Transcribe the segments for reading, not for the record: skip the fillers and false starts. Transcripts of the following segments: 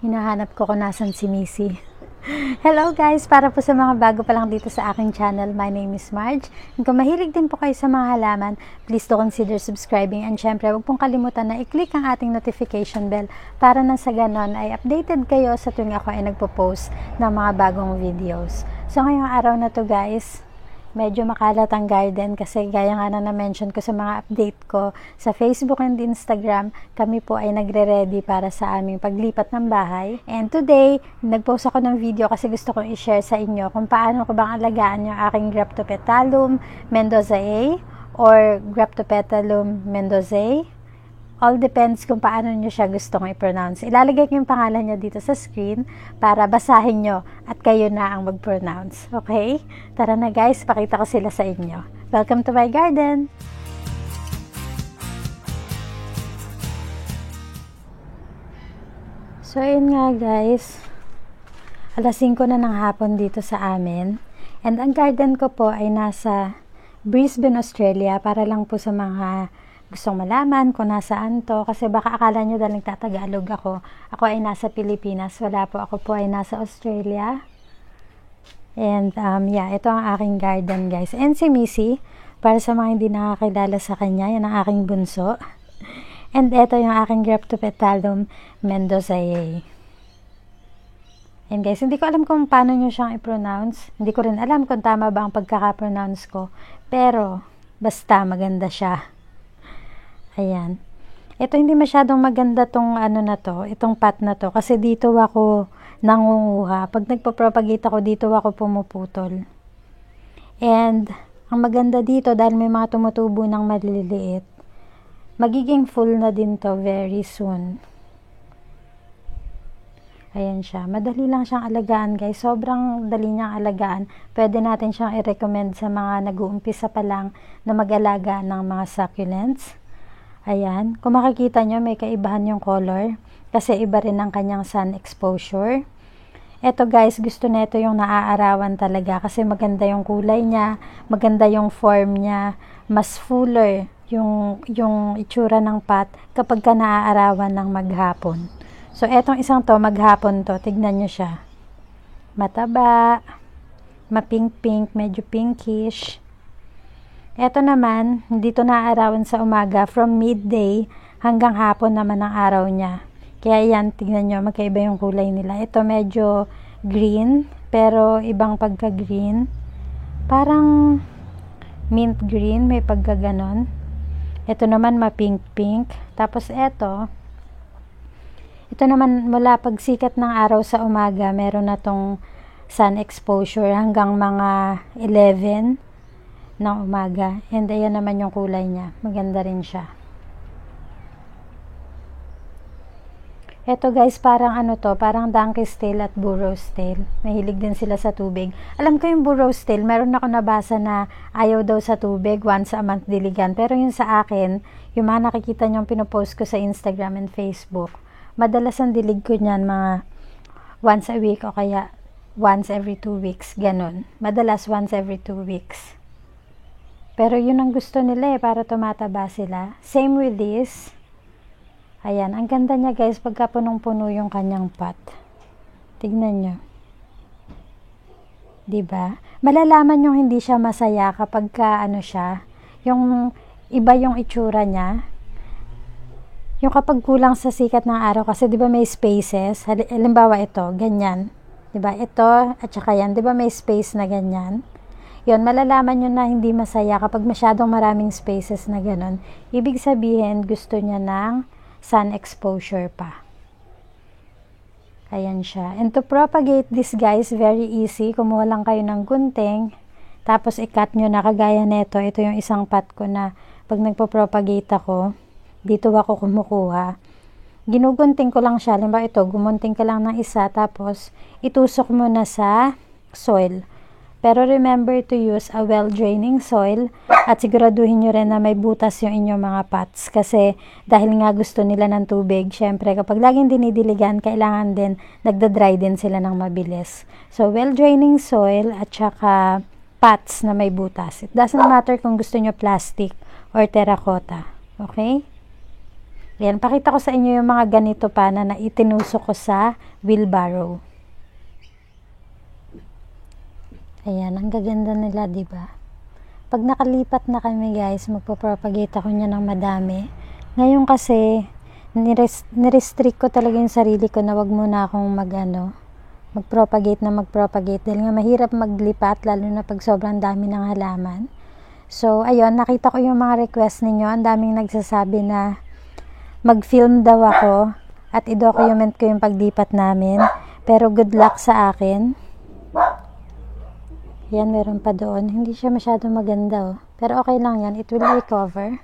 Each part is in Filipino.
Hinahanap ko kung nasan si Missy. Hello guys! Para po sa mga bago pa lang dito sa aking channel, my name is Marge. Kung mahilig din po kayo sa mga halaman, please do consider subscribing, and syempre huwag pong kalimutan na i-click ang ating notification bell para na sa ganon ay updated kayo sa tuwing ako ay nagpo-post ng mga bagong videos. So ngayong araw na to guys, medyo makalat ang garden kasi gaya nga na mention ko sa mga update ko sa Facebook and Instagram, kami po ay nagre-ready para sa aming paglipat ng bahay. And today, nag-post ako ng video kasi gusto kong i-share sa inyo kung paano ko bang alagaan yung aking Graptopetalum mendozae or Graptopetalum mendozae. All depends kung paano nyo siya gustong i-pronounce. Ilalagay ko yung pangalan niya dito sa screen para basahin nyo at kayo na ang mag-pronounce. Okay? Tara na guys, pakita ko sila sa inyo. Welcome to my garden! So, yun nga guys. Alas 5 na ng hapon dito sa amin. And ang garden ko po ay nasa Brisbane, Australia, para lang po sa mga gustong malaman kung nasaan to, kasi baka akala nyo dahil nagtatagalog ako ay nasa Pilipinas. Wala po, ako po ay nasa Australia. And yeah, ito ang aking garden guys. And si Missy, para sa mga hindi nakakilala sa kanya, yan ang aking bunso. And ito yung aking Graptopetalum mendozae. And guys, hindi ko alam kung paano nyo siyang i-pronounce. Hindi ko rin alam kung tama ba ang pagkaka-pronounce ko. Pero, basta maganda siya. Ayan. Ito hindi masyadong maganda tong itong pot na to. Kasi dito ako nangunguha. Pag nagpo-propagate ako, dito ako pumuputol. And, ang maganda dito, dahil may mga tumutubo ng maliliit, magiging full na din to very soon. Ayan siya. Madali lang siyang alagaan guys. Sobrang dali niyang alagaan. Pwede natin siyang i-recommend sa mga nag-uumpisa pa lang na mag-alaga ng mga succulents. Ayan, kung makikita nyo, may kaibahan yung color kasi iba rin ang kanyang sun exposure. Ito guys, gusto nito yung naaarawan talaga kasi maganda yung kulay niya, maganda yung form niya, mas fuller yung itsura ng pot kapag ka naaarawan ng maghapon. So, etong isang to, maghapon to, tignan nyo siya. Mataba, mapink-pink, medyo pinkish. Ito naman, dito naaarawan sa umaga, from midday hanggang hapon naman ang araw niya. Kaya yan, tignan nyo, magkaiba yung kulay nila. Ito medyo green, pero ibang pagka-green. Parang mint green, may pagkaganon. Ito naman mapink-pink. Tapos ito naman mula pagsikat ng araw sa umaga, meron na tong sun exposure hanggang mga 11 ng umaga. And ayan naman yung kulay niya. Maganda rin siya. Ito guys, parang parang donkey's tail at burro's tail. Mahilig din sila sa tubig. Alam ko yung burro's tail, meron ako nabasa na ayaw daw sa tubig, once a month diligan. Pero yung sa akin, yung mga nakikita nyong pinopost ko sa Instagram and Facebook, madalas ang dilig ko niyan mga once a week o kaya once every 2 weeks. Ganon. Madalas once every 2 weeks. Pero yun ang gusto nila para tumataba sila. Same with this. Ayan, ang ganda niya guys pagka punong-puno yung kanyang pot. Tignan nyo. Diba? Malalaman yung hindi siya masaya kapag ka siya. Yung iba yung itsura niya. Yung kapag kulang sa sikat ng araw kasi diba may spaces. Halimbawa ito, ganyan. Diba? Ito at saka yan. Diba may space na ganyan? Yun, malalaman nyo na hindi masaya kapag masyadong maraming spaces na ganun. Ibig sabihin, gusto niya ng sun exposure pa. Ayan siya. And to propagate this guys, very easy. Kumuha lang kayo ng gunting, tapos i-cut nyo na kagaya neto. Ito yung isang pot ko na pag nagpo-propagate ako, dito ako kumukuha. Ginugunting ko lang siya. Halimbawa ito, gumunting ka lang ng isa, tapos itusok mo na sa soil. Pero remember to use a well-draining soil at siguraduhin nyo rin na may butas yung inyong mga pots. Kasi dahil nga gusto nila ng tubig, syempre kapag laging dinidiligan, kailangan din nagda-dry din sila ng mabilis. So well-draining soil at saka pots na may butas. It doesn't matter kung gusto nyo plastic or terracotta. Okay? Ayan, pakita ko sa inyo yung mga ganito pa na itinusok ko sa wheelbarrow. Ayan, ang gaganda nila, diba? Pag nakalipat na kami guys, magpo-propagate ako niya ng madami. Ngayon kasi, nirestrict ko talaga yung sarili ko na wag muna akong magpropagate dahil nga mahirap maglipat lalo na pag sobrang dami ng halaman. So, ayun, nakita ko yung mga request ninyo. Ang daming nagsasabi na mag-film daw ako at i-document ko yung paglipat namin. Pero good luck sa akin. Yan, meron pa doon. Hindi siya masyadong maganda, oh. Pero okay lang yan. It will recover.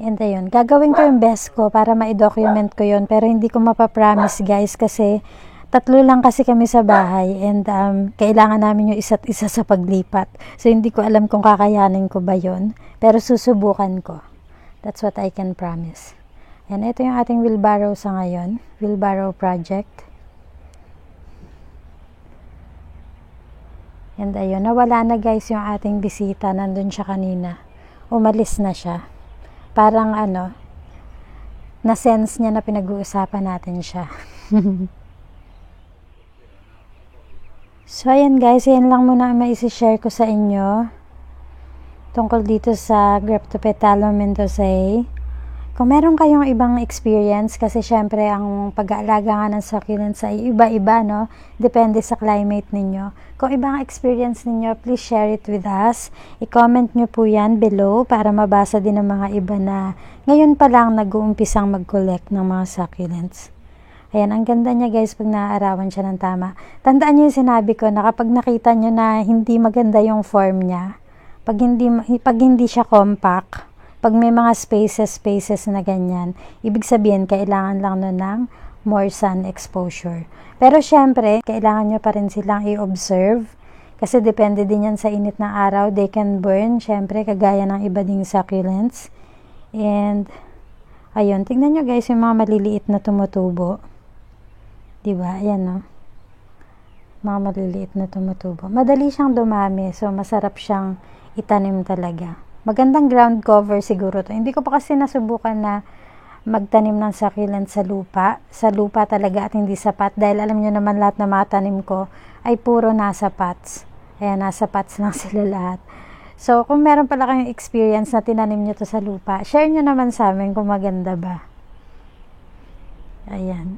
And ayun, gagawin ko yung best ko para ma-document ko yun. Pero hindi ko mapapromise, guys, kasi 3 lang kasi kami sa bahay. And kailangan namin yung isa't isa sa paglipat. So, hindi ko alam kung kakayanin ko ba yun. Pero susubukan ko. That's what I can promise. And ito yung ating wheelbarrow sa ngayon. Wheelbarrow project. And ayun, nawala na guys yung ating bisita. Nandun siya kanina. Umalis na siya. Parang na-sense niya na pinag-uusapan natin siya. So ayan guys, yan lang muna ang maisi-share ko sa inyo tungkol dito sa Graptopetalum mendozae. Kung meron kayong ibang experience, kasi syempre ang pag-aalaga nga ng succulents ay iba-iba, no? Depende sa climate ninyo. Kung ibang experience ninyo, please share it with us. I-comment nyo po yan below para mabasa din ng mga iba na ngayon pa lang nag-uumpisang mag-collect ng mga succulents. Ayan, ang ganda niya guys pag naaarawan siya ng tama. Tandaan niyo yung sinabi ko na kapag nakita nyo na hindi maganda yung form niya, pag hindi siya compact, pag may mga spaces na ganyan, ibig sabihin, kailangan lang nun ng more sun exposure. Pero syempre, kailangan nyo pa rin silang i-observe. Kasi depende din yan sa init ng araw. They can burn, syempre, kagaya ng iba ding succulents. And, ayun, tingnan nyo guys yung mga maliliit na tumutubo. Diba? Ayan, no? Mga maliliit na tumutubo. Madali siyang dumami, so masarap siyang itanim talaga. Magandang ground cover siguro to. Hindi ko pa kasi nasubukan na magtanim ng succulent sa lupa. Sa lupa talaga at hindi sa pot. Dahil alam nyo naman lahat na mga tanim ko ay puro nasa pots. Ayan, nasa pots lang sila lahat. So, kung meron pala kayong experience na tinanim nyo to sa lupa, share nyo naman sa amin kung maganda ba. Ayan.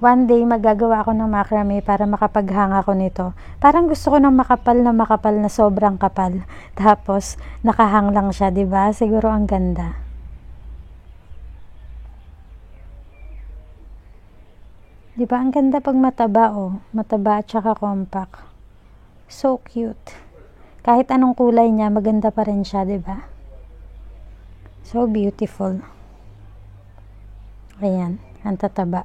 One day, magagawa ako ng macrame para makapaghanga ko nito. Parang gusto ko ng makapal na sobrang kapal. Tapos, nakahang lang siya, diba? Siguro ang ganda. Diba? Ang ganda pag mataba, oh. Mataba at saka compact. So cute. Kahit anong kulay niya, maganda pa rin siya, diba? So beautiful. Ayan, ang tataba.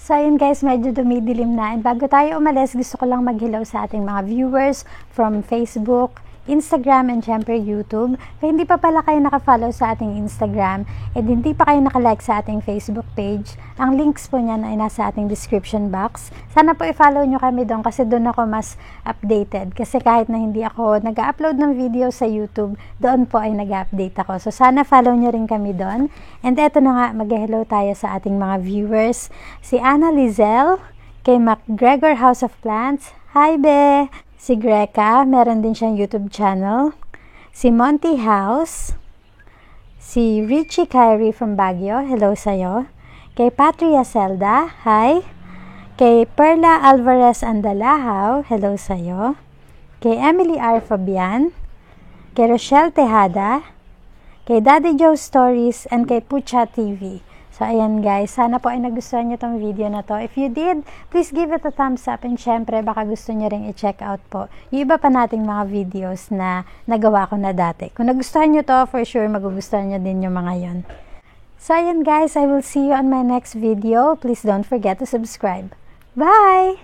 So, ayun guys, medyo dumidilim na. And bago tayo umalis, gusto ko lang mag-hello sa ating mga viewers from Facebook, Instagram, and syempre YouTube. Kaya hindi pa pala kayo nakafollow sa ating Instagram and hindi pa kayo nakalike sa ating Facebook page, ang links po niyan ay nasa ating description box. Sana po i-follow nyo kami doon kasi doon ako mas updated. Kasi kahit na hindi ako nag-upload ng video sa YouTube, doon po ay nag-update ako. So sana follow nyo rin kami doon. And eto na nga, mag-hello tayo sa ating mga viewers. Si Ana Lizelle, kay MacGregor House of Plants. Hi be! Si Greca, meron din siyang YouTube channel. Si Monty House. Si Richie Kyrie from Baguio, hello sa'yo. Kay Patria Zelda, hi. Kay Perla Alvarez Andalahaw, hello sa'yo. Kay Emily R. Fabian. Kay Rochelle Tejada. Kay Daddy Joe Stories, and kay Pucha TV. So, ayan guys, sana po ay nagustuhan nyo tong video na to. If you did, please give it a thumbs up and syempre baka gusto nyo rin i-check out po yung iba pa nating mga videos na nagawa ko na dati. Kung nagustuhan nyo to, for sure magugustuhan nyo din yung mga yon. So, ayan guys, I will see you on my next video. Please don't forget to subscribe. Bye!